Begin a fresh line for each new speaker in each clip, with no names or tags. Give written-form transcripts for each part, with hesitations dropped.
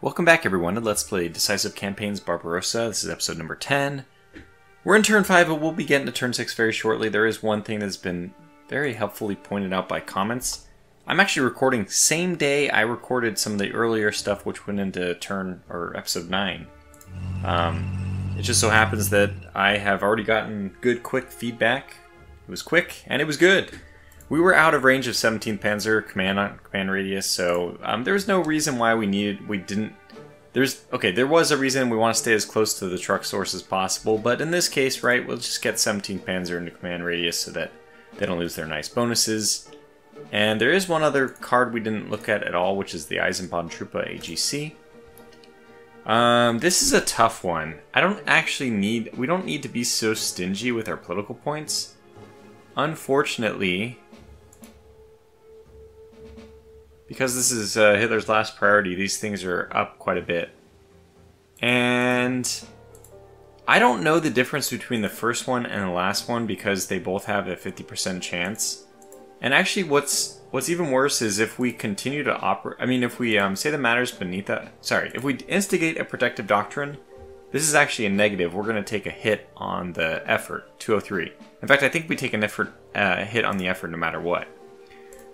Welcome back everyone to Let's Play Decisive Campaigns Barbarossa. This is episode number 10. We're in turn 5, but we'll be getting to turn 6 very shortly. There is one thing that's been very helpfully pointed out by comments. I'm actually recording same day I recorded some of the earlier stuff which went into episode 9. It just so happens that I have already gotten good quick feedback. It was quick and it was good. We were out of range of 17th Panzer command radius, so there was no reason why there was a reason we want to stay as close to the truck source as possible, but in this case, right, we'll just get 17th Panzer into command radius so that they don't lose their nice bonuses. And there is one other card we didn't look at all, which is the Eisenbahntruppe AGC. This is a tough one. We don't need to be so stingy with our political points. Unfortunately, because this is Hitler's last priority, these things are up quite a bit. And I don't know the difference between the first one and the last one because they both have a 50% chance. And actually what's even worse is if we continue to operate, if we say the matters beneath that, if we instigate a protective doctrine, this is actually a negative. We're going to take a hit on the effort, 203. In fact, I think we take a hit on the effort no matter what.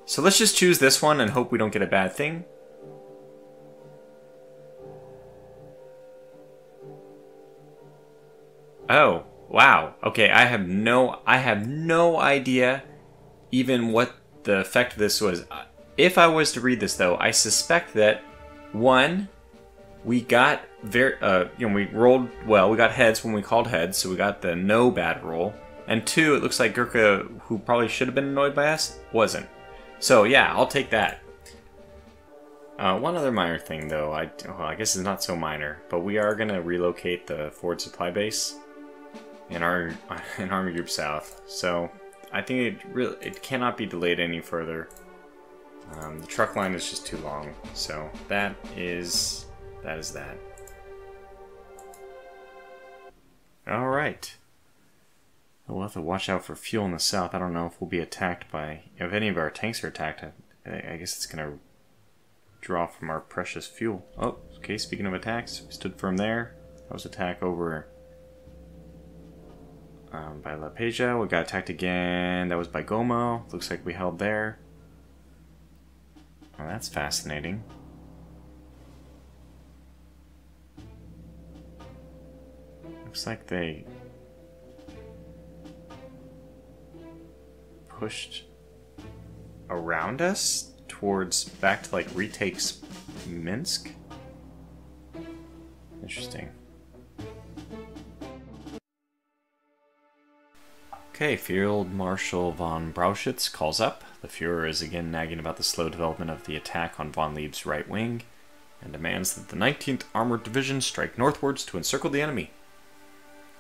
So let's just choose this one and hope we don't get a bad thing. Oh, wow. Okay, I have no idea even what the effect of this was. If I was to read this though, I suspect that one, we got we rolled well, we got heads when we called heads, so we got the no bad roll. And two, it looks like Gurkha, who probably should have been annoyed by us, wasn't. So yeah, I'll take that. One other minor thing though, I guess it's not so minor, but we are going to relocate the forward supply base in Army Group South. So I think it cannot be delayed any further. The truck line is just too long, so that is that. All right. We'll have to watch out for fuel in the south. I don't know if we'll be attacked by... If any of our tanks are attacked, I guess it's going to draw from our precious fuel. Oh, okay, speaking of attacks, we stood firm there. That was attack over by La Peja. We got attacked again. That was by Gomo. Looks like we held there. Well, that's fascinating. Looks like they pushed around us towards back to like retakes Minsk. Interesting. Okay, Field Marshal von Brauchitz calls up. The Fuhrer is again nagging about the slow development of the attack on von Lieb's right wing and demands that the 19th Armored Division strike northwards to encircle the enemy.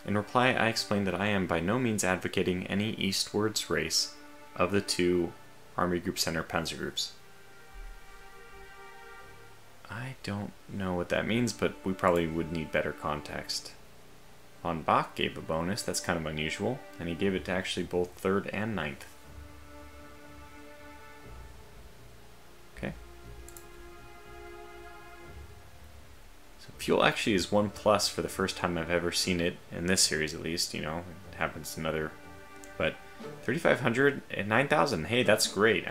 In reply, I explained that I am by no means advocating any eastwards race of the two Army Group Center Panzer Groups. I don't know what that means, but we probably would need better context. Von Bach gave a bonus, that's kind of unusual, and he gave it to actually both 3rd and 9th. Okay. So fuel actually is 1+ for the first time I've ever seen it, in this series at least, it happens in other, but 3,500 and 9,000. Hey, that's great.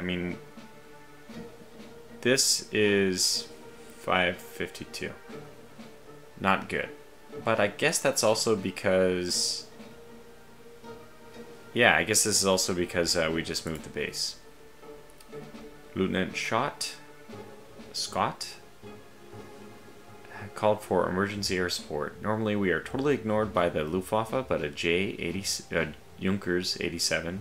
This is 552. Not good. But I guess that's also because... Yeah, I guess this is also because we just moved the base. Lieutenant Scott called for emergency air support. Normally we are totally ignored by the Luftwaffe, but a Junkers 87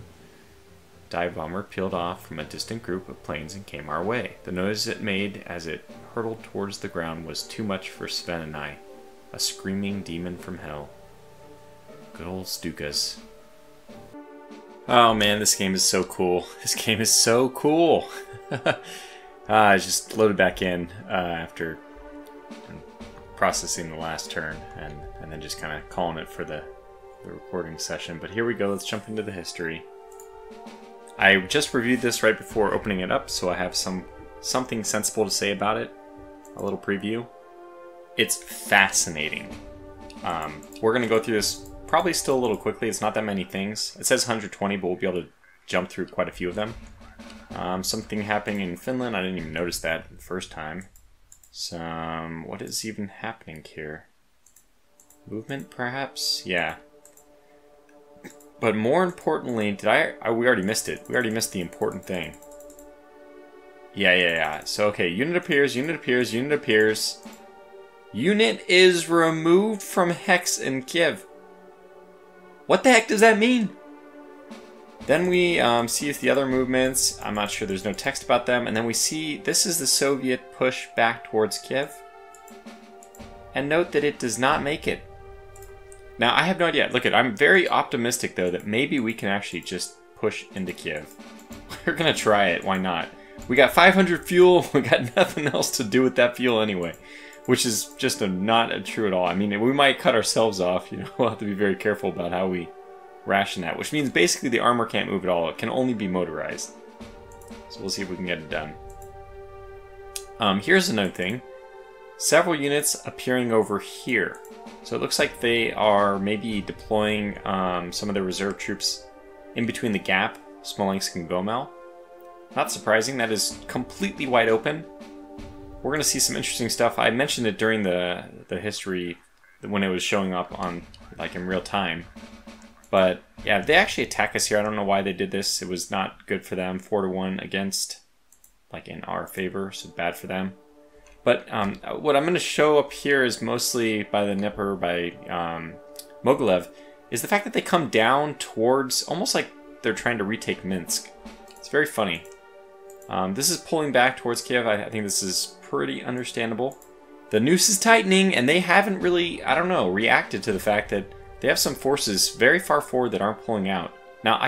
dive bomber peeled off from a distant group of planes and came our way. The noise it made as it hurtled towards the ground was too much for Sven and I. A screaming demon from hell. Good old Stukas. Oh man, this game is so cool. This game is so cool. I just loaded back in after processing the last turn and then just kind of calling it for the recording session. But here we go, let's jump into the history. I just reviewed this right before opening it up, so I have something sensible to say about it. A little preview. it's fascinating. We're going to go through this probably still a little quickly. It's not that many things. It says 120, but we'll be able to jump through quite a few of them. Something happening in Finland. I didn't even notice that the first time. What is even happening here? Movement, perhaps? Yeah. But more importantly, we already missed it. We already missed the important thing. Yeah. So, okay, unit appears, unit appears, unit appears. Unit is removed from Hex in Kiev. What the heck does that mean? Then we see the other movements. I'm not sure, there's no text about them. And then we see this is the Soviet push back towards Kiev. And note that it does not make it. Now, I have no idea. Look, I'm very optimistic, though, that maybe we can actually just push into Kiev. We're going to try it. Why not? We got 500 fuel. We got nothing else to do with that fuel anyway. Which is just not true at all. I mean, we might cut ourselves off. You know, we'll have to be very careful about how we ration that. Which means basically the armor can't move at all. It can only be motorized. So we'll see if we can get it done. Here's another thing. Several units appearing over here. So it looks like they are maybe deploying some of the reserve troops in between the gap, Smolensk and Gomel. Not surprising, that is completely wide open. We're going to see some interesting stuff. I mentioned it during the history when it was showing up on, like, in real time. But yeah, they actually attack us here. I don't know why they did this. It was not good for them. 4-1 against, like, in our favor, so bad for them. But what I'm going to show up here is mostly by the Dnieper, by Mogilev, is the fact that they come down towards, almost like they're trying to retake Minsk. It's very funny. This is pulling back towards Kiev. I think this is pretty understandable. The noose is tightening, and they haven't really, I don't know, reacted to the fact that they have some forces very far forward that aren't pulling out. Now,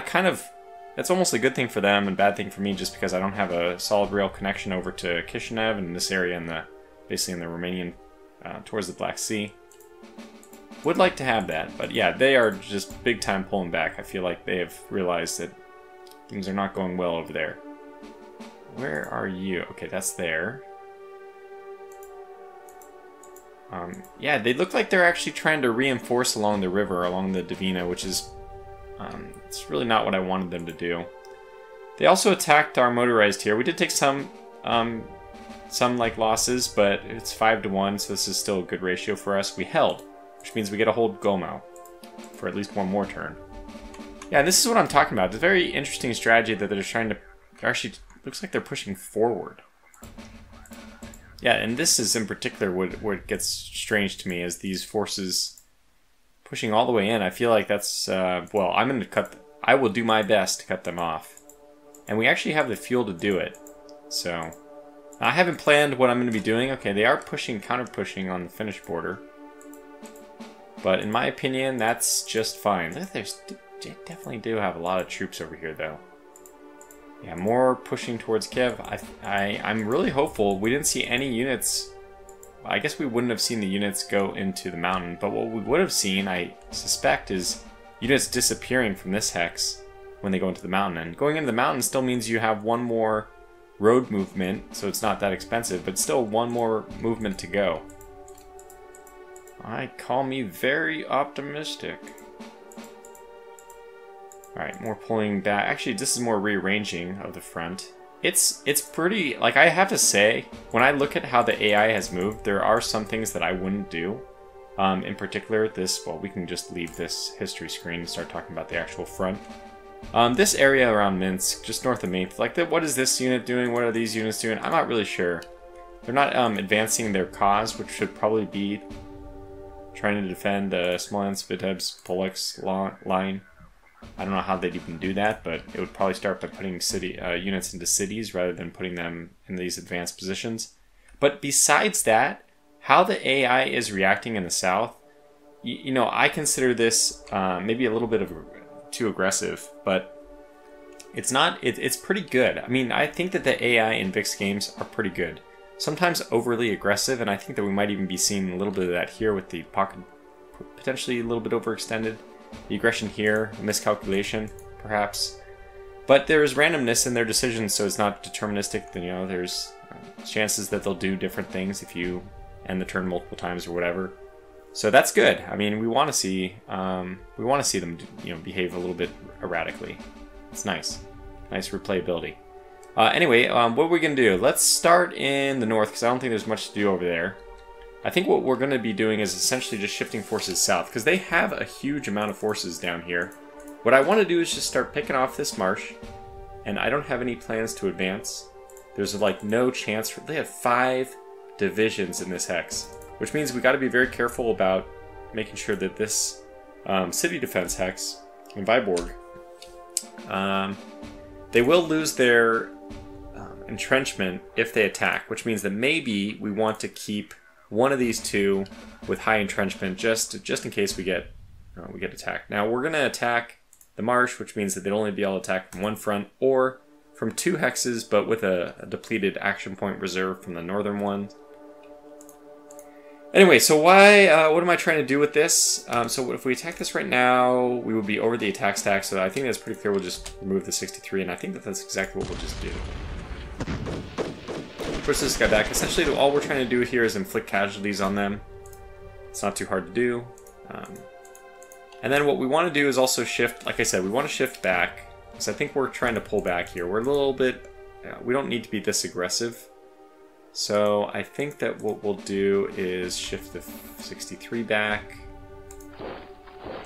that's almost a good thing for them and bad thing for me, just because I don't have a solid rail connection over to Kishinev and this area in basically in the Romanian, towards the Black Sea. Would like to have that, but yeah, they are just big time pulling back. I feel like they have realized that things are not going well over there. Where are you? Okay, that's there. Yeah, they look like they're actually trying to reinforce along the river, along the Dvina, which is it's really not what I wanted them to do. They also attacked our motorized here. We did take some like losses, but it's 5-1, so this is still a good ratio for us. We held, which means we get to hold Gomel for at least one more turn. Yeah, and this is what I'm talking about. It's a very interesting strategy that they're trying to actually. Looks like they're pushing forward. Yeah, and this is in particular what gets strange to me, is these forces pushing all the way in. I feel like that's, well, I'm going to I will do my best to cut them off. And we actually have the fuel to do it. So, I haven't planned what I'm going to be doing. Okay, they are counter-pushing on the Finnish border. But in my opinion, that's just fine. Look, they definitely do have a lot of troops over here, though. Yeah, more pushing towards Kiev. I'm really hopeful. We didn't see any units. I guess we wouldn't have seen the units go into the mountain, but what we would have seen, I suspect, is units disappearing from this hex when they go into the mountain. And going into the mountain still means you have one more road movement, so it's not that expensive, but still one more movement to go. I call me very optimistic. Alright, more pulling back. Actually, this is more rearranging of the front. It's pretty, like, I have to say, when I look at how the AI has moved, there are some things that I wouldn't do. In particular, well, we can just leave this history screen and start talking about the actual front. This area around Minsk, just north of Minsk, like, what is this unit doing? What are these units doing? I'm not really sure. They're not advancing their cause, which should probably be trying to defend Smolensk, Vitebsk, Polek's line. I don't know how they'd even do that, but it would probably start by putting units into cities rather than putting them in these advanced positions. But besides that, how the AI is reacting in the south, you know, I consider this maybe a little bit too aggressive, but it's not. It's pretty good. I mean, I think that the AI in VIX games are pretty good. Sometimes overly aggressive, and I think that we might even be seeing a little bit of that here with the pocket, potentially a little bit overextended. The aggression here, a miscalculation, perhaps. But there's randomness in their decisions, so it's not deterministic. You know, there's chances that they'll do different things if you end the turn multiple times or whatever. So that's good. I mean, we want to see them, you know, behave a little bit erratically. It's nice, nice replayability. Anyway, what are we gonna do? Let's start in the north because I don't think there's much to do over there. I think what we're gonna be doing is essentially just shifting forces south because they have a huge amount of forces down here. What I want to do is just start picking off this marsh, and I don't have any plans to advance. There's like no chance for. They have 5 divisions in this hex, which means we got to be very careful about making sure that this city defense hex in Viborg, they will lose their entrenchment if they attack, which means that maybe we want to keep one of these 2 with high entrenchment just in case we get attacked. Now we're gonna attack the marsh, which means that they'll only be able to attack from one front or from 2 hexes, but with a depleted action point reserve from the northern one. Anyway, so what am I trying to do with this? So if we attack this right now, we would be over the attack stack, so I think that's pretty clear. We'll just remove the 63, and I think that that's exactly what we'll just do. Push this guy back. Essentially, all we're trying to do here is inflict casualties on them. It's not too hard to do. And then what we want to do is also shift, like I said, we want to shift back, because I think we're trying to pull back here. We're a little bit, we don't need to be this aggressive. So I think that what we'll do is shift the 63 back.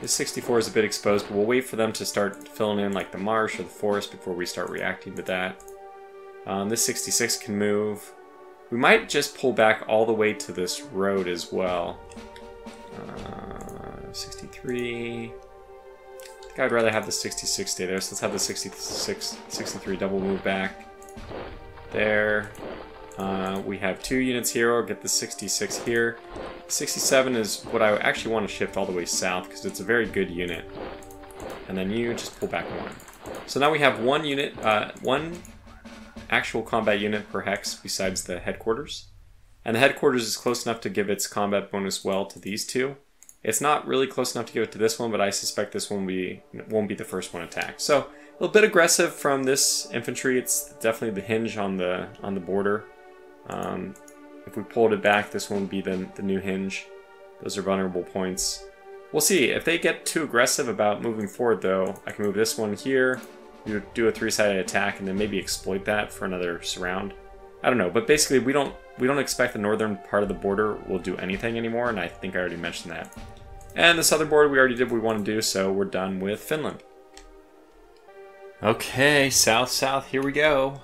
This 64 is a bit exposed, but we'll wait for them to start filling in like the marsh or the forest before we start reacting to that. This 66 can move. We might just pull back all the way to this road as well. 63. I think I'd rather have the 66 stay there, so let's have the 63 double move back. There. We have 2 units here. I'll get the 66 here. 67 is what I actually want to shift all the way south because it's a very good unit. And then you just pull back 1. So now we have 1 unit, 1 actual combat unit per hex besides the headquarters. And the headquarters is close enough to give its combat bonus well to these 2. It's not really close enough to give it to this one, but I suspect this one won't be the first one attacked. So a little bit aggressive from this infantry. It's definitely the hinge on the border. If we pulled it back, this one would be the new hinge. Those are vulnerable points. We'll see. If they get too aggressive about moving forward, though, I can move this one here, do a 3-sided attack, and then maybe exploit that for another surround. I don't know, but basically we don't expect the northern part of the border will do anything anymore, and I think I already mentioned that. And the southern border, we already did what we want to do, so we're done with Finland. Okay, south, here we go.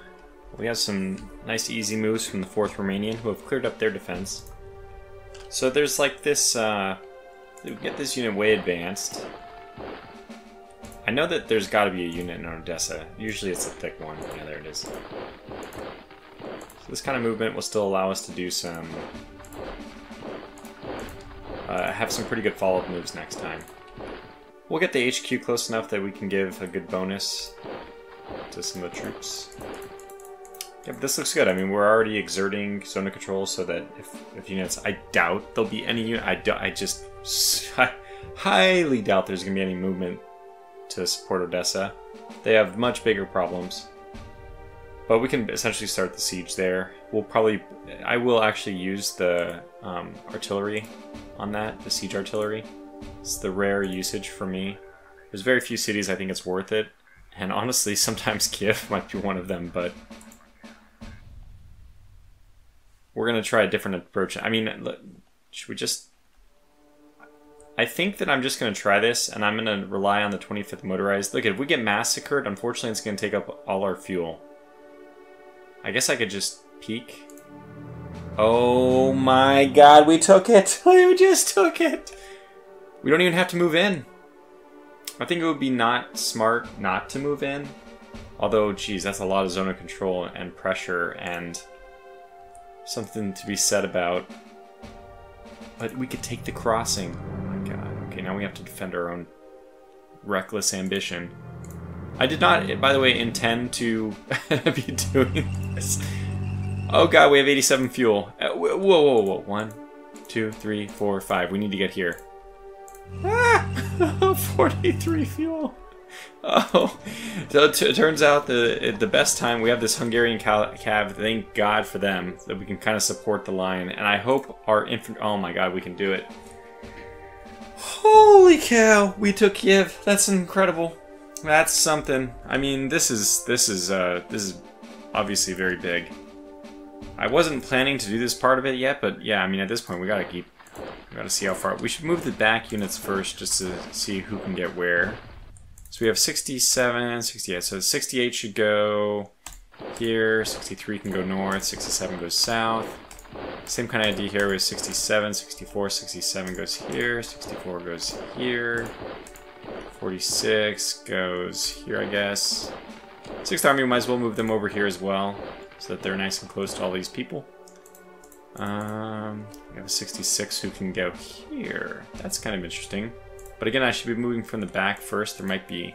We have some nice easy moves from the 4th Romanian who have cleared up their defense. So there's like this, we get this unit way advanced. I know that there's got to be a unit in Odessa. Usually it's a thick one. Yeah, there it is. So this kind of movement will still allow us to do some, have some pretty good follow-up moves next time. We'll get the HQ close enough that we can give a good bonus to some of the troops. Yeah, but this looks good. I mean, we're already exerting zone of control so that if units... I doubt there'll be any unit... I highly doubt there's going to be any movement to support Odessa. They have much bigger problems. But we can essentially start the siege there. We'll probably... I will actually use the artillery on that, the siege artillery. It's the rare usage for me. There's very few cities I think it's worth it. And honestly, sometimes Kiev might be one of them, but... We're going to try a different approach. I mean, should we just... I think that I'm just going to try this, and I'm going to rely on the 25th Motorized. Look, if we get massacred, unfortunately it's going to take up all our fuel. I guess I could just peek. Oh my god, we took it! We just took it! We don't even have to move in. I think it would be not smart not to move in. Although, geez, that's a lot of zone of control and pressure and... something to be said about. But we could take the crossing. Oh my god. Okay, now we have to defend our own reckless ambition. I did not, by the way, intend to be doing this. Oh god, we have 87 fuel. Whoa. 1, 2, 3, 4, 5. We need to get here. Ah! 43 fuel. Oh, so it turns out the best time we have this Hungarian cav. Thank God for them that we can kind of support the line, and I hope our infantry. Oh my God, we can do it! Holy cow, we took Kiev. That's incredible. That's something. I mean, this is obviously very big. I wasn't planning to do this part of it yet, but yeah, I mean, at this point, we gotta see how far. We should move the back units first, just to see who can get where. So we have 67, 68. So 68 should go here. 63 can go north. 67 goes south. Same kind of idea here with 67, 64, 67 goes here. 64 goes here. 46 goes here, I guess. 6th Army, we might as well move them over here as well, so that they're nice and close to all these people. We have a 66 who can go here. That's kind of interesting. But again, I should be moving from the back first. There might be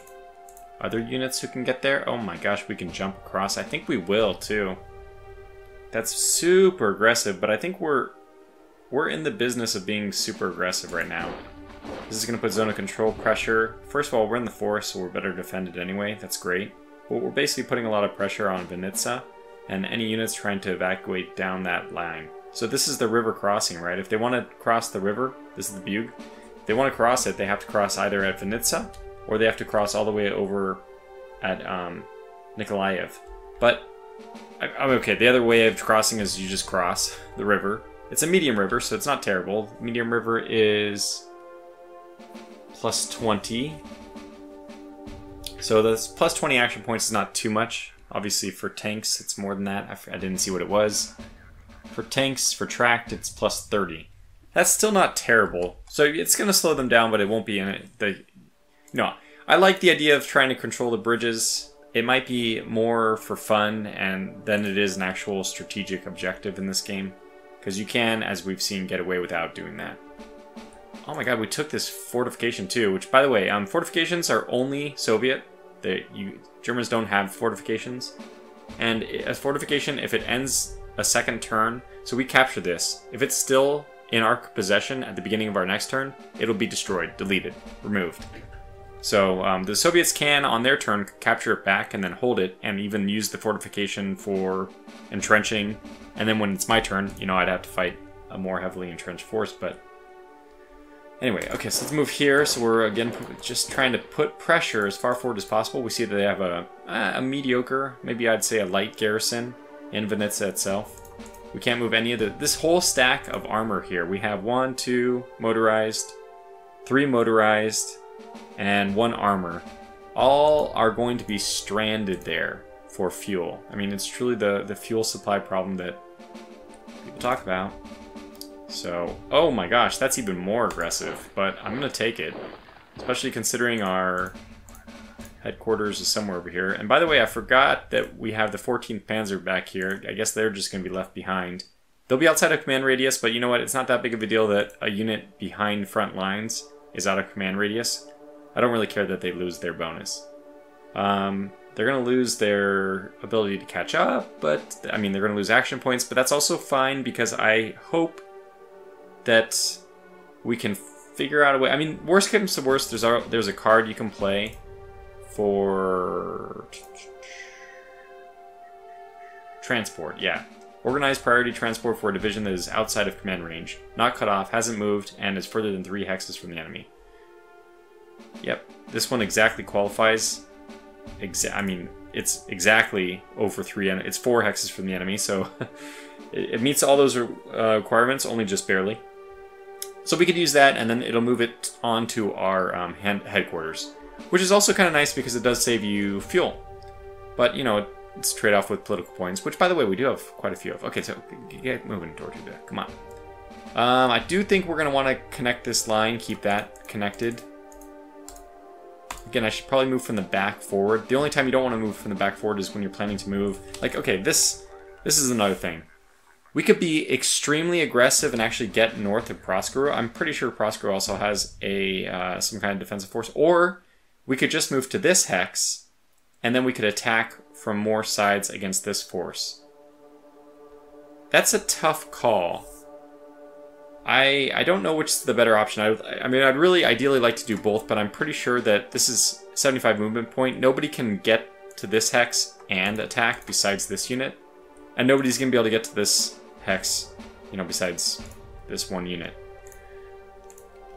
other units who can get there. Oh my gosh, we can jump across. I think we will too. That's super aggressive, but I think we're in the business of being super aggressive right now. This is going to put zone of control pressure. First of all, we're in the forest, so we're better defended anyway. That's great. But we're basically putting a lot of pressure on Vinnytsia and any units trying to evacuate down that line. So this is the river crossing, right? If they want to cross the river, this is the Bug. If they want to cross it, they have to cross either at Vinnytsia or they have to cross all the way over at Nikolaev. But I'm okay. The other way of crossing is you just cross the river. It's a medium river, so it's not terrible. Medium river is plus 20. So this plus 20 action points is not too much. Obviously for tanks, it's more than that. I didn't see what it was. For tanks, for tracked, it's plus 30. That's still not terrible. So it's going to slow them down, but it won't be in it. No, I like the idea of trying to control the bridges. It might be more for fun than it is an actual strategic objective in this game. Because you can, as we've seen, get away without doing that. Oh my god, we took this fortification too, which, by the way, fortifications are only Soviet. Germans don't have fortifications. And a fortification, if it ends a second turn, so we capture this. If it's still in our possession at the beginning of our next turn, it'll be destroyed, deleted, removed. So the Soviets can, on their turn, capture it back and then hold it, and even use the fortification for entrenching. And then when it's my turn, you know, I'd have to fight a more heavily entrenched force, but... Anyway, okay, so let's move here. So we're, again, just trying to put pressure as far forward as possible. We see that they have a mediocre, maybe I'd say a light garrison in Vinnytsia itself. We can't move any of this whole stack of armor here. We have 1, 2 motorized, 3 motorized, and 1 armor. All are going to be stranded there for fuel. I mean, it's truly the fuel supply problem that people talk about. So, oh my gosh, that's even more aggressive, but I'm going to take it. Especially considering our headquarters is somewhere over here. And by the way, I forgot that we have the 14th Panzer back here. I guess they're just going to be left behind. They'll be outside of command radius, but you know what? It's not that big of a deal that a unit behind front lines is out of command radius. I don't really care that they lose their bonus. They're going to lose their ability to catch up, but, I mean, they're going to lose action points, but that's also fine because I hope that we can figure out a way. I mean, worst comes to worst, there's a card you can play for transport, yeah. Organized priority transport for a division that is outside of command range, not cut off, hasn't moved, and is further than 3 hexes from the enemy. Yep, this one exactly qualifies. I mean, it's exactly over 3, it's 4 hexes from the enemy, so it meets all those requirements, only just barely. So we could use that, and then it'll move it on to our headquarters. Which is also kind of nice because it does save you fuel. But, you know, it's trade-off with political points, which, by the way, we do have quite a few of. Okay, so get moving towards you there. Come on. I do think we're going to want to connect this line, keep that connected. Again, I should probably move from the back forward. The only time you don't want to move from the back forward is when you're planning to move. Like, okay, this is another thing. We could be extremely aggressive and actually get north of Proskuro. I'm pretty sure Proskuro also has some kind of defensive force. Or we could just move to this hex, and then we could attack from more sides against this force. That's a tough call. I don't know which is the better option. I mean, I'd really ideally like to do both, but I'm pretty sure that this is 75 movement point. Nobody can get to this hex and attack besides this unit. And nobody's going to be able to get to this hex, you know, besides this one unit.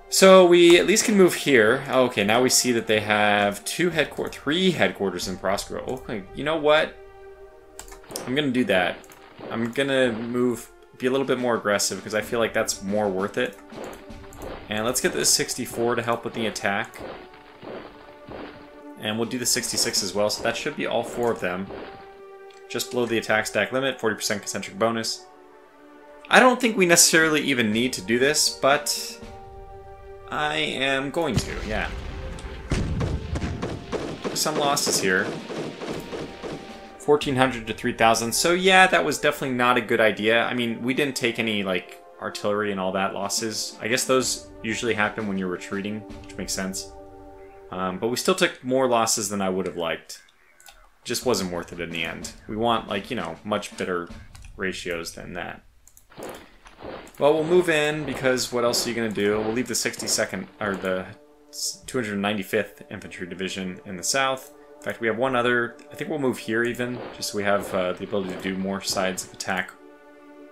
So we at least can move here. Oh, okay, now we see that they have 3 headquarters in Prospero. Okay, you know what? I'm going to do that. I'm going to be a little bit more aggressive because I feel like that's more worth it. And let's get this 64 to help with the attack. And we'll do the 66 as well, so that should be all 4 of them. Just below the attack stack limit, 40% concentric bonus. I don't think we necessarily even need to do this, but I am going to, yeah. Some losses here. 1,400 to 3,000. So yeah, that was definitely not a good idea. I mean, we didn't take any, like, artillery and all that losses. I guess those usually happen when you're retreating, which makes sense. But we still took more losses than I would have liked. Just wasn't worth it in the end. We want, like, you know, much better ratios than that. Well, we'll move in because what else are you going to do? We'll leave the 62nd, or the 295th Infantry Division in the south. In fact, we have one other. I think we'll move here even, just so we have the ability to do more sides of attack.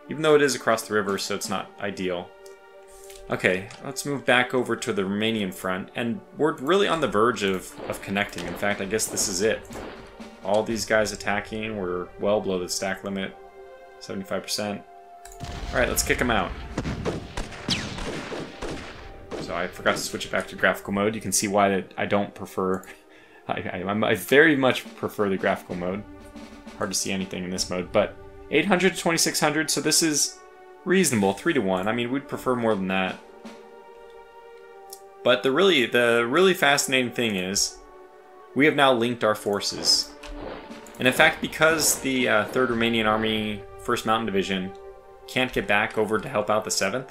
Even though it is across the river, so it's not ideal. Okay, let's move back over to the Romanian front, and we're really on the verge of connecting. In fact, I guess this is it. All these guys attacking, we're well below the stack limit, 75%. Alright, let's kick them out. So I forgot to switch it back to graphical mode. You can see why I don't prefer... I very much prefer the graphical mode. Hard to see anything in this mode, but 800 to 2600, so this is reasonable, 3 to 1. I mean, we'd prefer more than that. But the really fascinating thing is, we have now linked our forces. And in fact, because the 3rd Romanian Army, 1st Mountain Division, can't get back over to help out the 7th,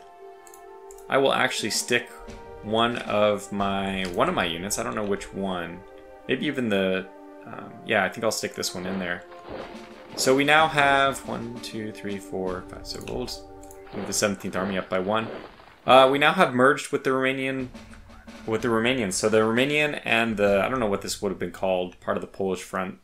I will actually stick one of my units. I don't know which one. Maybe even the... yeah, I think I'll stick this one in there. So we now have 1, 2, 3, 4, 5, so we'll just move the 17th Army up by 1. We now have merged with the Romanians. So the Romanian and the... I don't know what this would have been called, part of the Polish front.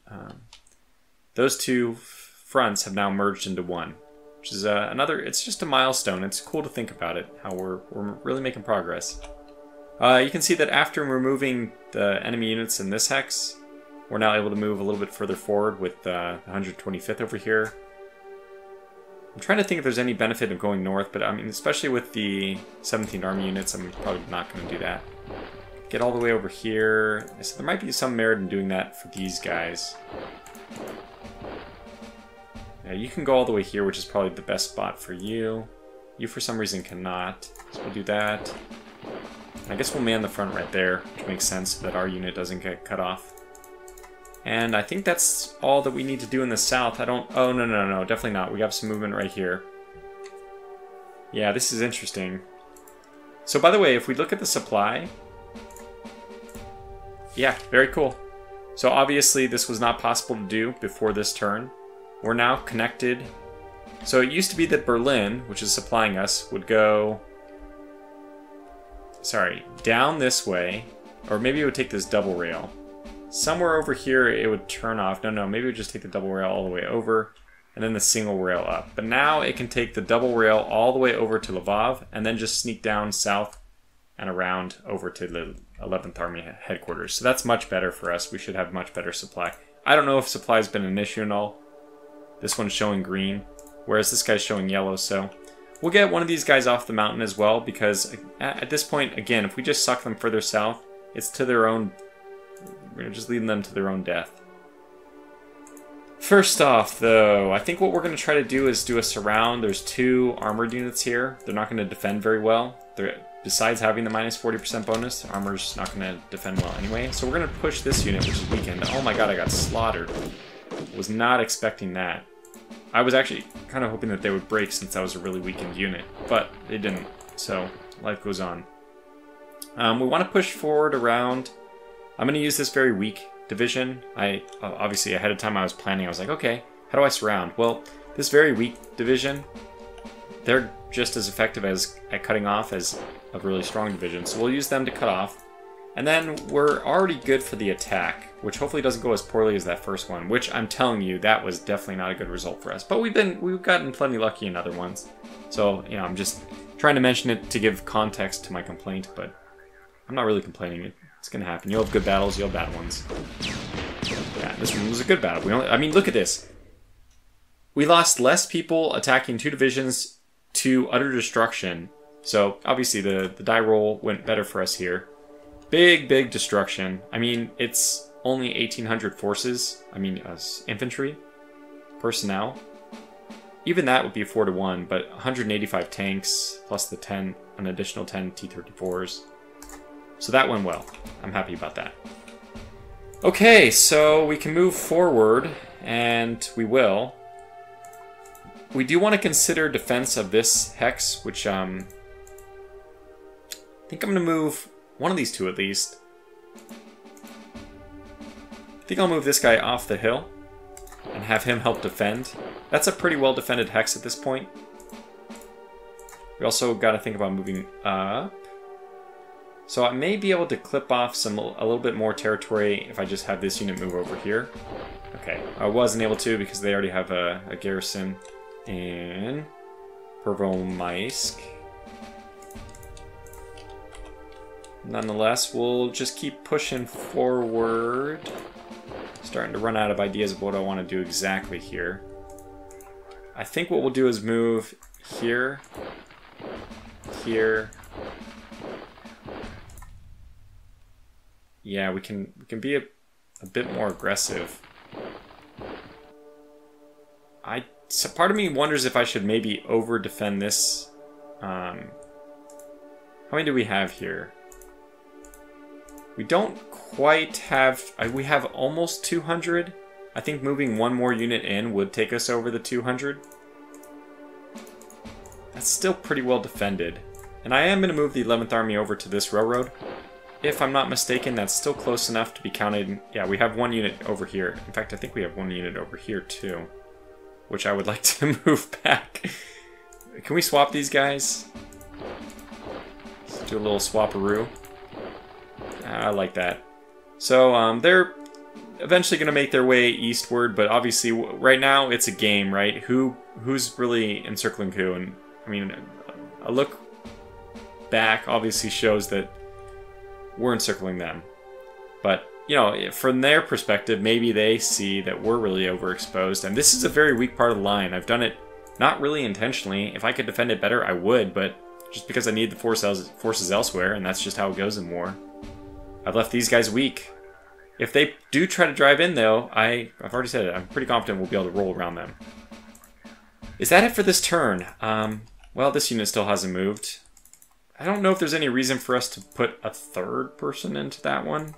Those two fronts have now merged into one. Which is another... It's just a milestone. It's cool to think about it, how we're really making progress. You can see that after removing the enemy units in this hex, we're now able to move a little bit further forward with the 125th over here. I'm trying to think if there's any benefit of going north, but I mean, especially with the 17th Army units, I'm probably not going to do that. Get all the way over here. So there might be some merit in doing that for these guys. Yeah, you can go all the way here, which is probably the best spot for you. You, for some reason, cannot. So we'll do that. I guess we'll man the front right there, which makes sense so that our unit doesn't get cut off. And I think that's all that we need to do in the south. I don't... Oh, no, definitely not. We have some movement right here. Yeah, this is interesting. So, by the way, if we look at the supply... Yeah, very cool. So, obviously, this was not possible to do before this turn. We're now connected. So, it used to be that Berlin, which is supplying us, would go... Sorry, down this way. Or maybe it would take this double rail. Somewhere over here it would turn off. No, maybe it would just take the double rail all the way over, and then the single rail up. But now it can take the double rail all the way over to Lvov, and then just sneak down south and around over to the 11th Army headquarters. So that's much better for us. We should have much better supply. I don't know if supply has been an issue and all. This one's showing green, whereas this guy's showing yellow, so... We'll get one of these guys off the mountain as well, because at this point, again, if we just suck them further south, it's to their own... We're just leading them to their own death. First off, though, I think what we're going to try to do is do a surround. There's 2 armored units here. They're not going to defend very well. Besides having the minus 40% bonus, armor's not going to defend well anyway. So we're going to push this unit, which is weakened. Oh my god, I got slaughtered. Was not expecting that. I was actually kind of hoping that they would break since that was a really weakened unit, but they didn't. So, life goes on. We want to push forward around... I'm going to use this very weak division. Obviously, ahead of time I was planning, I was like, okay, how do I surround? Well, this very weak division, they're just as effective at cutting off as a really strong division. So we'll use them to cut off. And then we're already good for the attack, which hopefully doesn't go as poorly as that first one, which I'm telling you, that was definitely not a good result for us. But we've gotten plenty lucky in other ones. So, you know, I'm just trying to mention it to give context to my complaint, but I'm not really complaining. It's going to happen. You'll have good battles, you'll have bad ones. Yeah, this one was a good battle. I mean, look at this. We lost less people attacking 2 divisions to utter destruction. So, obviously, the die roll went better for us here. Big destruction. I mean, it's only 1,800 forces. I mean, infantry, personnel. Even that would be 4-to-1, but 185 tanks, plus an additional 10 T-34s. So that went well. I'm happy about that. Okay, so we can move forward, and we will. We do want to consider defense of this hex, which I think I'm going to move one of these 2 at least. I think I'll move this guy off the hill and have him help defend. That's a pretty well defended hex at this point. We also got to think about moving up. So I may be able to clip off a little bit more territory if I just have this unit move over here. Okay, I wasn't able to because they already have a garrison in Pervomaisk. Nonetheless, we'll just keep pushing forward. Starting to run out of ideas of what I want to do exactly here. I think what we'll do is move here, here. Yeah, we can be a bit more aggressive. So part of me wonders if I should maybe over defend this. How many do we have here? We don't quite have... we have almost 200. I think moving one more unit in would take us over the 200. That's still pretty well defended. And I am going to move the 11th Army over to this railroad. If I'm not mistaken, that's still close enough to be counted. Yeah, we have 1 unit over here. In fact, I think we have 1 unit over here too, which I would like to move back. Can we swap these guys? Let's do a little swapperoo. I like that. So they're eventually going to make their way eastward, but obviously right now it's a game, right? Who's really encircling who? And I mean, a look back obviously shows that we're encircling them. But, you know, from their perspective, maybe they see that we're really overexposed. And this is a very weak part of the line. I've done it not really intentionally. If I could defend it better, I would, but just because I need the forces elsewhere, and that's just how it goes in war. I've left these guys weak. If they do try to drive in, though, I've already said it, I'm pretty confident we'll be able to roll around them. Is that it for this turn? Well, this unit still hasn't moved. I don't know if there's any reason for us to put a 3rd person into that one.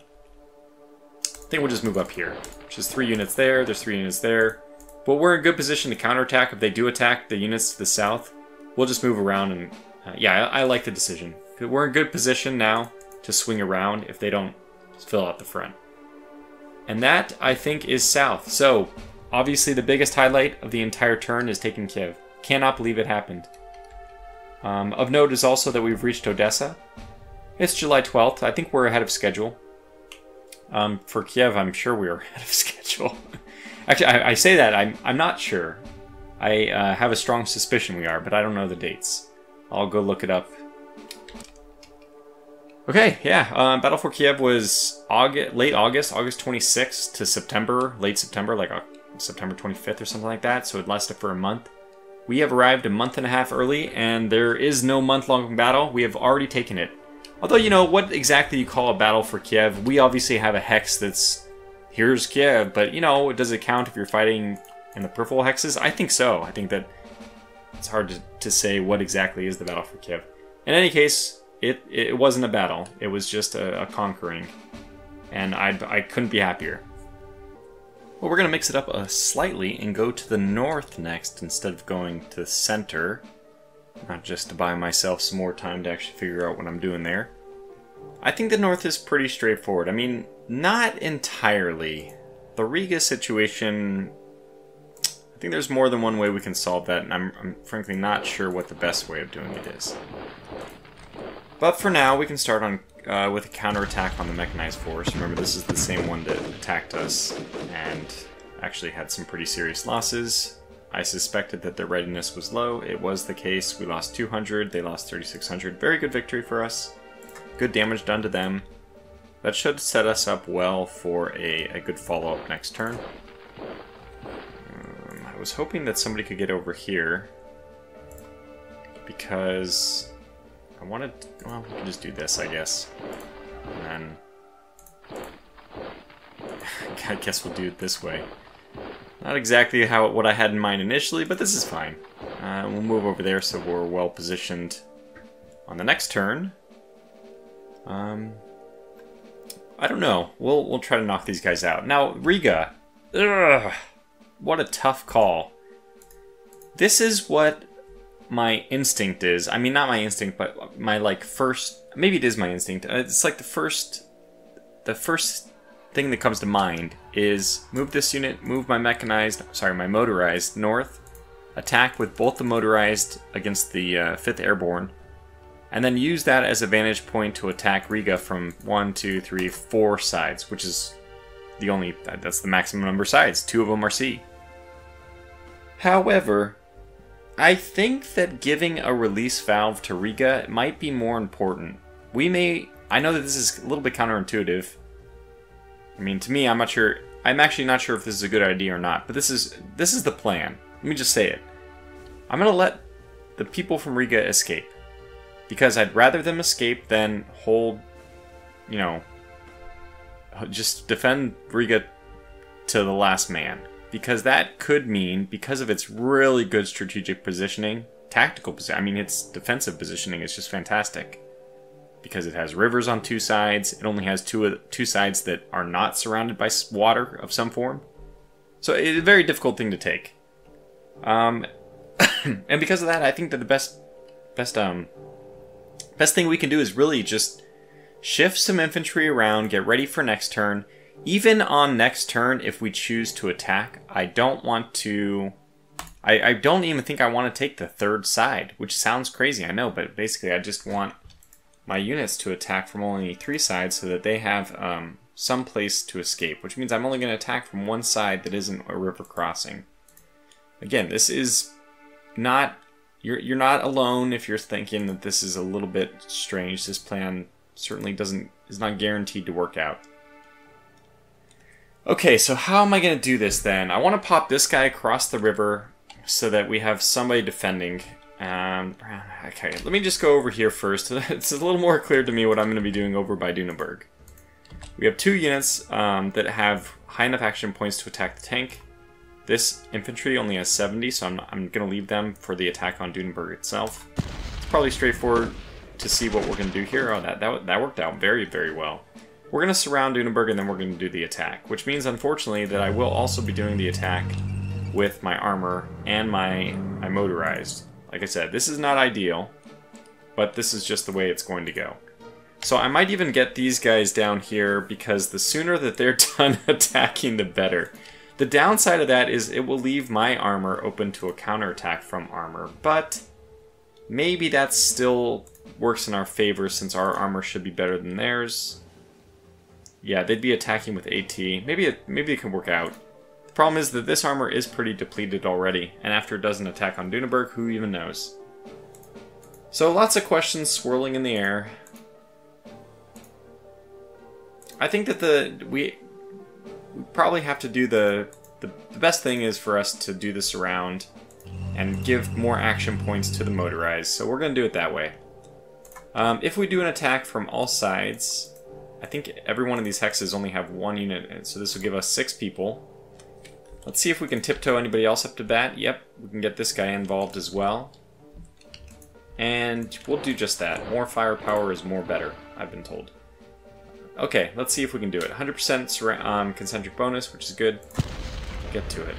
I think we'll just move up here, which is 3 units there, there's 3 units there. But we're in good position to counterattack if they do attack the units to the south. We'll just move around and... yeah, I like the decision. We're in good position now to swing around if they don't fill out the front. And that, I think, is south. So, obviously the biggest highlight of the entire turn is taking Kiev. Cannot believe it happened. Of note is also that we've reached Odessa. It's July 12th. I think we're ahead of schedule. For Kiev, I'm sure we are ahead of schedule. Actually, I say that. I'm not sure. I have a strong suspicion we are, but I don't know the dates. I'll go look it up. Okay, yeah. Battle for Kiev was late August, August 26th to September, late September, like September 25th or something like that. So it lasted for a month. We have arrived a month and a half early, and there is no month-long battle. We have already taken it. Although, you know, what exactly you call a battle for Kiev? We obviously have a hex that's, here's Kiev, but, you know, does it count if you're fighting in the peripheral hexes? I think so. I think that it's hard to say what exactly is the battle for Kiev. In any case, it wasn't a battle. It was just a conquering, and I couldn't be happier. Well, we're going to mix it up slightly and go to the north next instead of going to the center. Not just to buy myself some more time to actually figure out what I'm doing there. I think the north is pretty straightforward. I mean, not entirely. The Riga situation, I think there's more than one way we can solve that, and I'm frankly not sure what the best way of doing it is. But for now, we can start on with a counterattack on the mechanized force. Remember, this is the same one that attacked us and actually had some pretty serious losses. I suspected that their readiness was low. It was the case. We lost 200, they lost 3,600. Very good victory for us. Good damage done to them. That should set us up well for a good follow-up next turn. I was hoping that somebody could get over here, because I wanted... well, we can just do this, I guess. And then... I guess we'll do it this way. Not exactly what I had in mind initially, but this is fine. We'll move over there so we're well positioned on the next turn. I don't know. We'll try to knock these guys out. Now, Riga. Ugh, what a tough call. This is what my instinct is. I mean, not my instinct, but my, like, first... maybe it is my instinct. It's like the first thing that comes to mind is move this unit, move my my motorized north, attack with both the motorized against the 5th Airborne, and then use that as a vantage point to attack Riga from 1, 2, 3, 4 sides, which is the only... that's the maximum number of sides. 2 of them are C. However, I think that giving a release valve to Riga might be more important. We may... I know that this is a little bit counterintuitive. I mean, to me, I'm not sure... I'm actually not sure if this is a good idea or not, but this is the plan. Let me just say it. I'm going to let the people from Riga escape. Because I'd rather them escape than hold, you know, just defend Riga to the last man. Because that could mean, because of its really good strategic positioning, tactical position, I mean, its defensive positioning is just fantastic. Because it has rivers on 2 sides, it only has two sides that are not surrounded by water of some form. So it's a very difficult thing to take. And because of that, I think that the best thing we can do is really just shift some infantry around, get ready for next turn. Even on next turn, if we choose to attack, I don't want to... I don't even think I want to take the 3rd side, which sounds crazy, I know, but basically I just want my units to attack from only 3 sides so that they have some place to escape, which means I'm only going to attack from 1 side that isn't a river crossing. Again, this is not... You're not alone if you're thinking that this is a little bit strange. This plan certainly is not guaranteed to work out. Okay, so how am I going to do this then? I want to pop this guy across the river so that we have somebody defending. Okay, let me just go over here first. It's a little more clear to me what I'm going to be doing over by Dunenberg. We have 2 units that have high enough action points to attack the tank. This infantry only has 70, so I'm going to leave them for the attack on Dunenberg itself. It's probably straightforward to see what we're going to do here. Oh, that worked out very, very well. We're going to surround Dunenberg and then we're going to do the attack, which means, unfortunately, that I will also be doing the attack with my armor and my motorized. Like I said, this is not ideal, but this is just the way it's going to go. So I might even get these guys down here, because the sooner that they're done attacking, the better. The downside of that is it will leave my armor open to a counterattack from armor, but maybe that still works in our favor since our armor should be better than theirs. Yeah, they'd be attacking with AT. Maybe it can work out. The problem is that this armor is pretty depleted already, and after it does an attack on Dunenberg, who even knows? So lots of questions swirling in the air. I think that we probably have to do the best thing is for us to do this around and give more action points to the motorized, so we're going to do it that way. If we do an attack from all sides, I think every one of these hexes only have 1 unit, so this will give us 6 people. Let's see if we can tiptoe anybody else up to bat. Yep, we can get this guy involved as well. And we'll do just that. More firepower is more better, I've been told. Okay, let's see if we can do it. 100% concentric bonus, which is good. Get to it.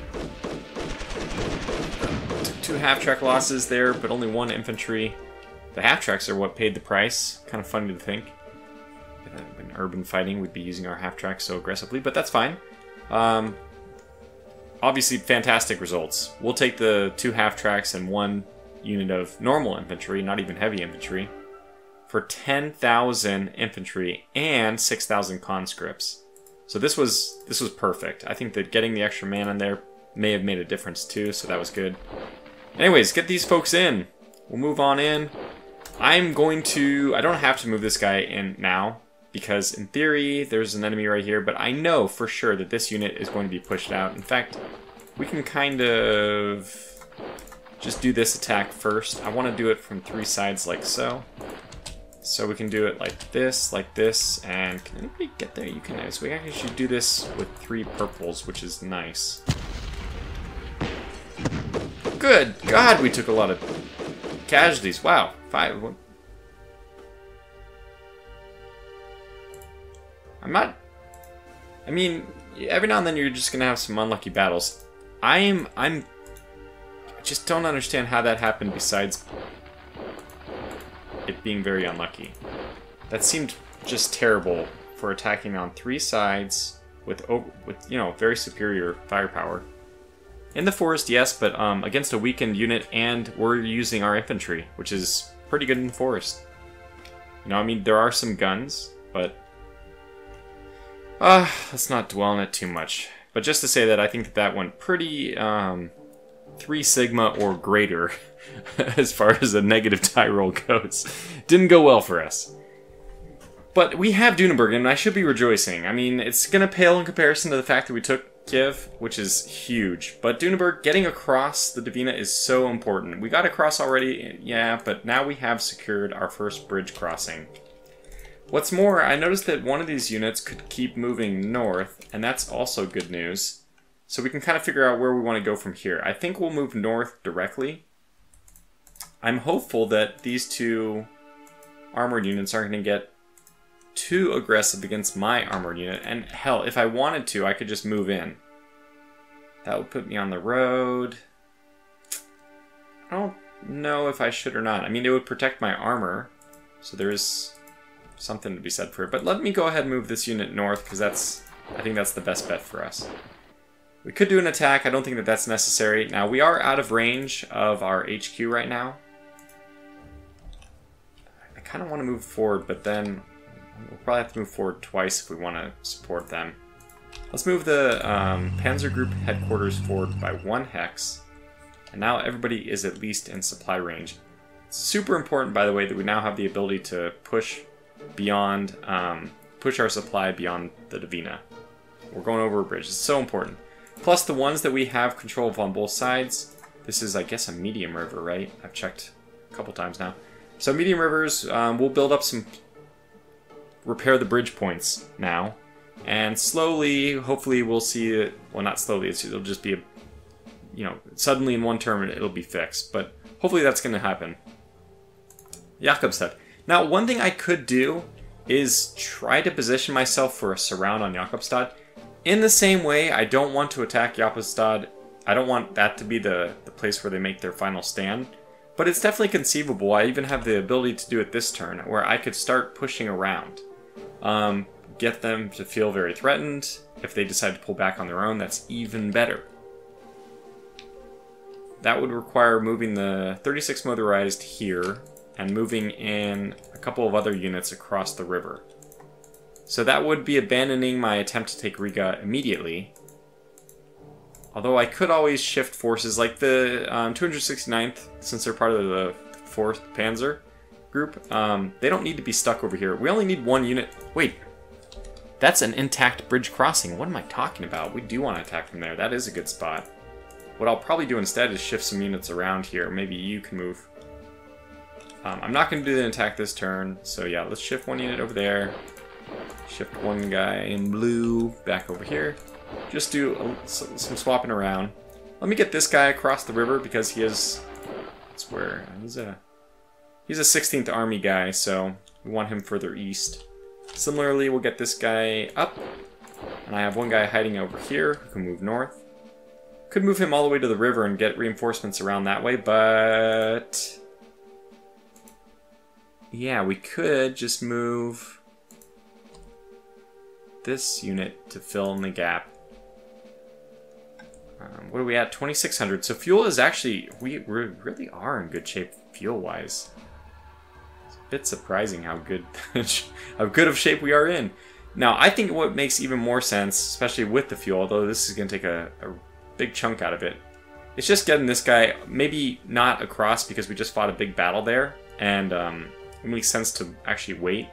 Took 2 half-track losses there, but only 1 infantry. The half-tracks are what paid the price. Kind of funny to think. In urban fighting, we'd be using our half-tracks so aggressively, but that's fine. obviously fantastic results. We'll take the 2 half-tracks and 1 unit of normal infantry, not even heavy infantry, for 10,000 infantry and 6,000 conscripts. So this was perfect. I think that getting the extra man in there may have made a difference too, so that was good. Anyways, get these folks in. We'll move on in. I don't have to move this guy in now, because in theory there's an enemy right here, but I know for sure that this unit is going to be pushed out. In fact, we can kind of just do this attack first. I want to do it from 3 sides like so. So we can do it like this, and can anybody get there? You can. So we actually should do this with 3 purples, which is nice. Good God, we took a lot of casualties. Wow, 5. I mean, every now and then you're just gonna have some unlucky battles. I just don't understand how that happened besides it being very unlucky. That seemed just terrible for attacking on 3 sides with you know, very superior firepower. In the forest, yes, but against a weakened unit, and we're using our infantry, which is pretty good in the forest. You know, I mean, there are some guns, but let's not dwell on it too much. But just to say that I think that went pretty 3 sigma or greater as far as a negative die roll goes. Didn't go well for us. But we have Duneberg, and I should be rejoicing. I mean, it's going to pale in comparison to the fact that we took Kiev, which is huge. But Duneberg, getting across the Dvina is so important. We got across already, yeah, but now we have secured our first bridge crossing. What's more, I noticed that one of these units could keep moving north, and that's also good news. So we can kind of figure out where we want to go from here. I think we'll move north directly. I'm hopeful that these 2 armored units aren't going to get too aggressive against my armored unit. And hell, if I wanted to, I could just move in. That would put me on the road. I don't know if I should or not. I mean, it would protect my armor, so there is something to be said for it. But let me go ahead and move this unit north, because I think that's the best bet for us. We could do an attack. I don't think that that's necessary. Now, we are out of range of our HQ right now. I kind of want to move forward, but then we'll probably have to move forward twice if we want to support them. Let's move the Panzer Group headquarters forward by 1 hex. And now everybody is at least in supply range. It's super important, by the way, that we now have the ability to push beyond, push our supply beyond the Dvina. We're going over a bridge. It's so important. Plus the ones that we have control of on both sides. This is, I guess, a medium river, right? I've checked a couple times now. So medium rivers, we'll build up some, repair the bridge points now. And slowly, hopefully we'll see it, well, not slowly, it'll just be, you know, suddenly in one term it'll be fixed. But hopefully that's going to happen. Jakobstad. Now, one thing I could do is try to position myself for a surround on Jakobstad. In the same way, I don't want to attack Jakobstad. I don't want that to be the place where they make their final stand. But it's definitely conceivable. I even have the ability to do it this turn, where I could start pushing around. Get them to feel very threatened. If they decide to pull back on their own, that's even better. That would require moving the 36 motorized here, and moving in a couple of other units across the river. So that would be abandoning my attempt to take Riga immediately. Although I could always shift forces, like the 269th, since they're part of the 4th Panzer group, they don't need to be stuck over here. We only need 1 unit. Wait, that's an intact bridge crossing. What am I talking about? We do want to attack from there. That is a good spot. What I'll probably do instead is shift some units around here. Maybe you can move. I'm not going to do the attack this turn, so yeah, let's shift 1 unit over there. Shift 1 guy in blue back over here. Just do some swapping around. Let me get this guy across the river because he is... That's where... He's a 16th Army guy, so we want him further east. Similarly, we'll get this guy up. And I have 1 guy hiding over here who can move north. Could move him all the way to the river and get reinforcements around that way, but... Yeah, we could just move this unit to fill in the gap. What are we at? 2,600. So fuel is actually, we really are in good shape fuel-wise. It's a bit surprising how good, how good of shape we are in. Now, I think what makes even more sense, especially with the fuel, although this is going to take a big chunk out of it, it's just getting this guy maybe not across because we just fought a big battle there, and it makes sense to actually wait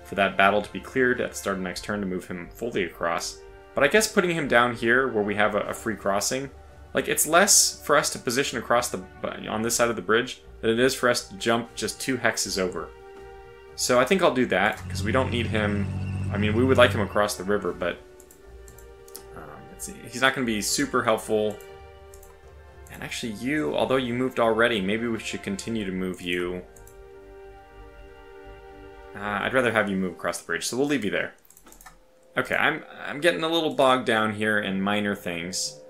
for that battle to be cleared at the start of next turn to move him fully across. But I guess putting him down here where we have a free crossing, like it's less for us to position across on this side of the bridge than it is for us to jump just 2 hexes over. So I think I'll do that because we don't need him. I mean, we would like him across the river, but he's not going to be super helpful. And actually you, although you moved already, maybe we should continue to move you. I'd rather have you move across the bridge, so we'll leave you there. Okay, I'm getting a little bogged down here in minor things.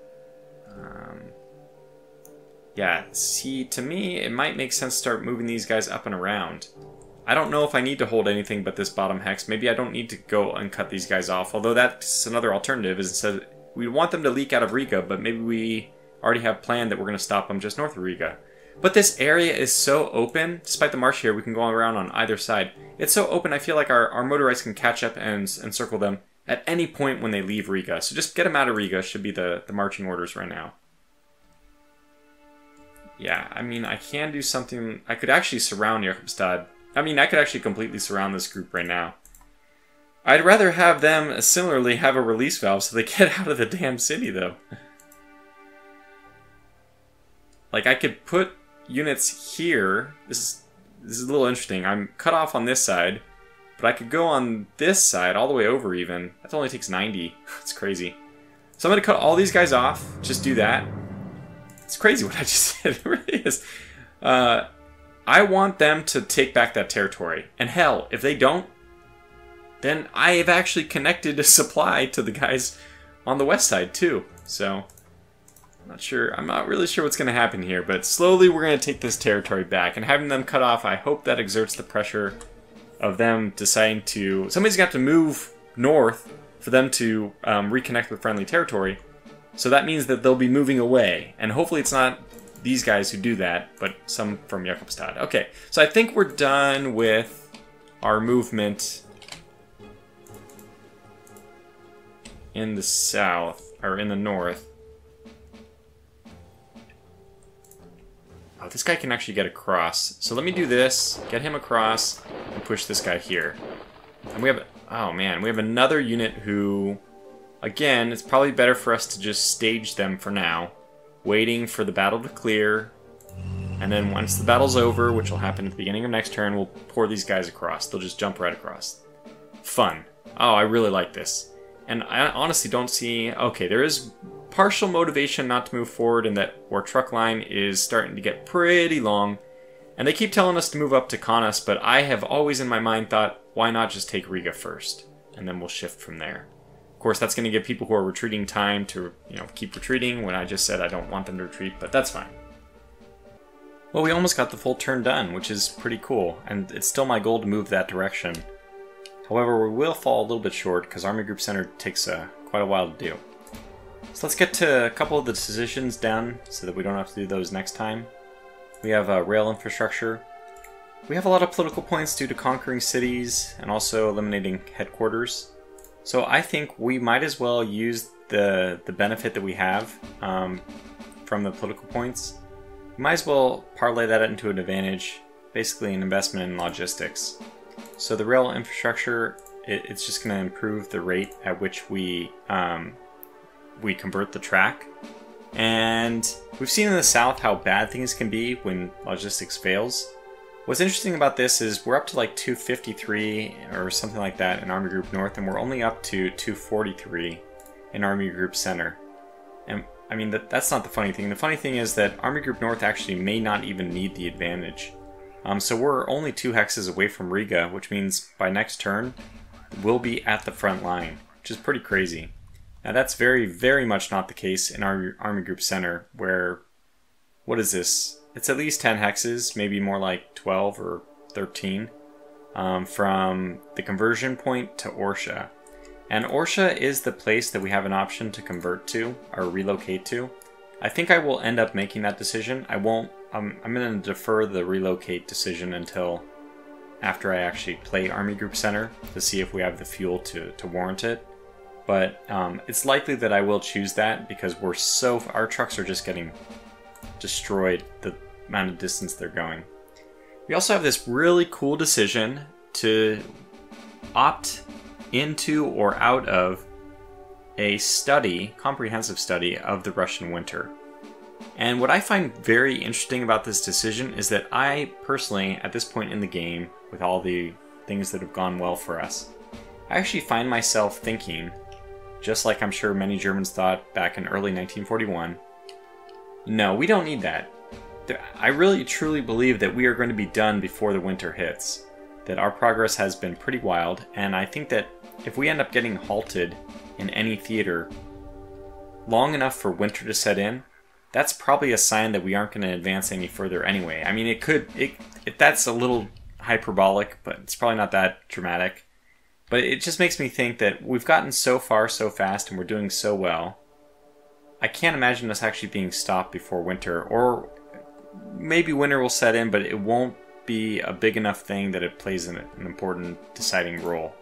Yeah, see, to me, it might make sense to start moving these guys up and around. I don't know if I need to hold anything but this bottom hex. Maybe I don't need to go and cut these guys off, although that's another alternative, is instead we want them to leak out of Riga, but maybe we already have planned that we're going to stop them just north of Riga. But this area is so open, despite the marsh here, we can go around on either side. It's so open, I feel like our motorized can catch up and circle them at any point when they leave Riga. So just get them out of Riga should be the marching orders right now. Yeah, I mean, I can do something. I could actually surround Jakobstad. I mean, I could actually completely surround this group right now. I'd rather have them similarly have a release valve so they get out of the damn city, though. Like, I could put units here. This is a little interesting. I'm cut off on this side, but I could go on this side all the way over even. That only takes 90. It's crazy. So I'm going to cut all these guys off. Just do that. It's crazy what I just did. It really is. I want them to take back that territory. And hell, if they don't, then I have actually connected a supply to the guys on the west side too. So I'm not really sure what's going to happen here, but slowly we're going to take this territory back. And having them cut off, I hope that exerts the pressure of them deciding to... Somebody's got to move north for them to reconnect with friendly territory. So that means that they'll be moving away. And hopefully it's not these guys who do that, but some from Jakobstad. Okay, so I think we're done with our movement in the south, or in the north. Oh, this guy can actually get across. So let me do this, get him across, and push this guy here. And we have, oh man, we have another unit who, again, it's probably better for us to just stage them for now, waiting for the battle to clear, and then once the battle's over, which will happen at the beginning of next turn, we'll pour these guys across. They'll just jump right across. Fun. Oh, I really like this. And I honestly don't see... Okay, there is partial motivation not to move forward in that our truck line is starting to get pretty long. And they keep telling us to move up to Kaunas, but I have always in my mind thought, why not just take Riga first? And then we'll shift from there. Of course, that's going to give people who are retreating time to, keep retreating when I just said I don't want them to retreat, but that's fine. Well, we almost got the full turn done, which is pretty cool, and it's still my goal to move that direction. However, we will fall a little bit short because Army Group Center takes quite a while to do. So let's get to a couple of the decisions done so that we don't have to do those next time. We have rail infrastructure. We have a lot of political points due to conquering cities and also eliminating headquarters. So I think we might as well use the benefit that we have from the political points. We might as well parlay that into an advantage, basically an investment in logistics. So the rail infrastructure, it's just going to improve the rate at which we convert the track. And we've seen in the south how bad things can be when logistics fails. What's interesting about this is we're up to like 253 or something like that in Army Group North, and we're only up to 243 in Army Group Center. And I mean, that's not the funny thing. The funny thing is that Army Group North actually may not even need the advantage. So we're only 2 hexes away from Riga, which means by next turn, we'll be at the front line, which is pretty crazy. Now that's very, very much not the case in our Army Group Center, where, what is this? It's at least 10 hexes, maybe more like 12 or 13, from the conversion point to Orsha. And Orsha is the place that we have an option to convert to, or relocate to. I think I will end up making that decision. I won't, I'm going to defer the relocate decision until after I actually play Army Group Center to see if we have the fuel to warrant it. But it's likely that I will choose that because our trucks are just getting destroyed the amount of distance they're going. We also have this really cool decision to opt into or out of a comprehensive study of the Russian winter. And what I find very interesting about this decision is that I personally, at this point in the game, with all the things that have gone well for us, I actually find myself thinking, just like I'm sure many Germans thought back in early 1941, no, we don't need that. I really truly believe that we are going to be done before the winter hits, that our progress has been pretty wild, and I think that if we end up getting halted in any theater long enough for winter to set in, that's probably a sign that we aren't going to advance any further anyway. I mean, that's a little hyperbolic, but it's probably not that dramatic. But it just makes me think that we've gotten so far so fast and we're doing so well. I can't imagine us actually being stopped before winter, or maybe winter will set in, but it won't be a big enough thing that it plays an important deciding role.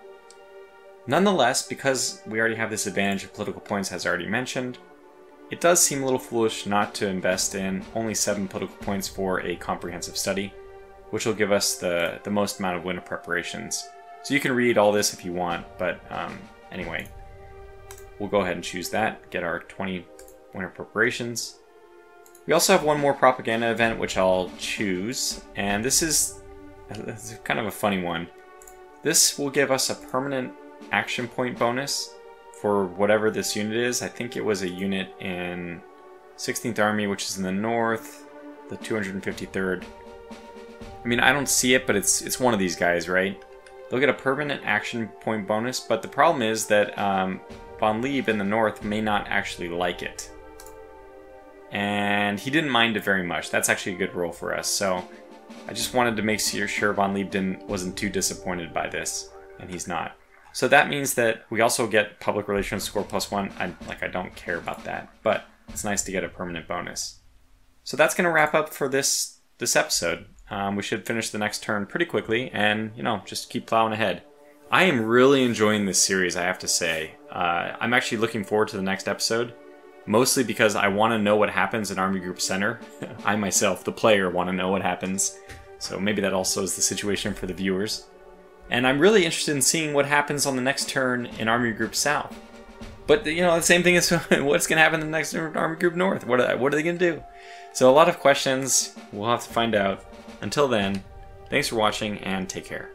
Nonetheless, because we already have this advantage of political points, as I already mentioned, it does seem a little foolish not to invest in only 7 political points for a comprehensive study, which will give us the most amount of winter preparations. So you can read all this if you want, but anyway, we'll go ahead and choose that, get our 20 winter preparations. We also have one more propaganda event, which I'll choose, and this is kind of a funny one. This will give us a permanent action point bonus for whatever this unit is. I think it was a unit in 16th Army, which is in the north, the 253rd. I mean, I don't see it, but it's one of these guys, right? They'll get a permanent action point bonus, but the problem is that Von Lieb in the north may not actually like it. And he didn't mind it very much. That's actually a good roll for us, so I just wanted to make sure Von Lieb wasn't too disappointed by this, and he's not. So that means that we also get public relations score +1. I don't care about that, but it's nice to get a permanent bonus. So that's going to wrap up for this episode. We should finish the next turn pretty quickly, and just keep plowing ahead. I am really enjoying this series, I have to say. I'm actually looking forward to the next episode, mostly because I want to know what happens in Army Group Center. I myself, the player, want to know what happens. So maybe that also is the situation for the viewers. And I'm really interested in seeing what happens on the next turn in Army Group South. But, the same thing is what's going to happen in the next Army Group North? What are they going to do? So a lot of questions. We'll have to find out. Until then, thanks for watching and take care.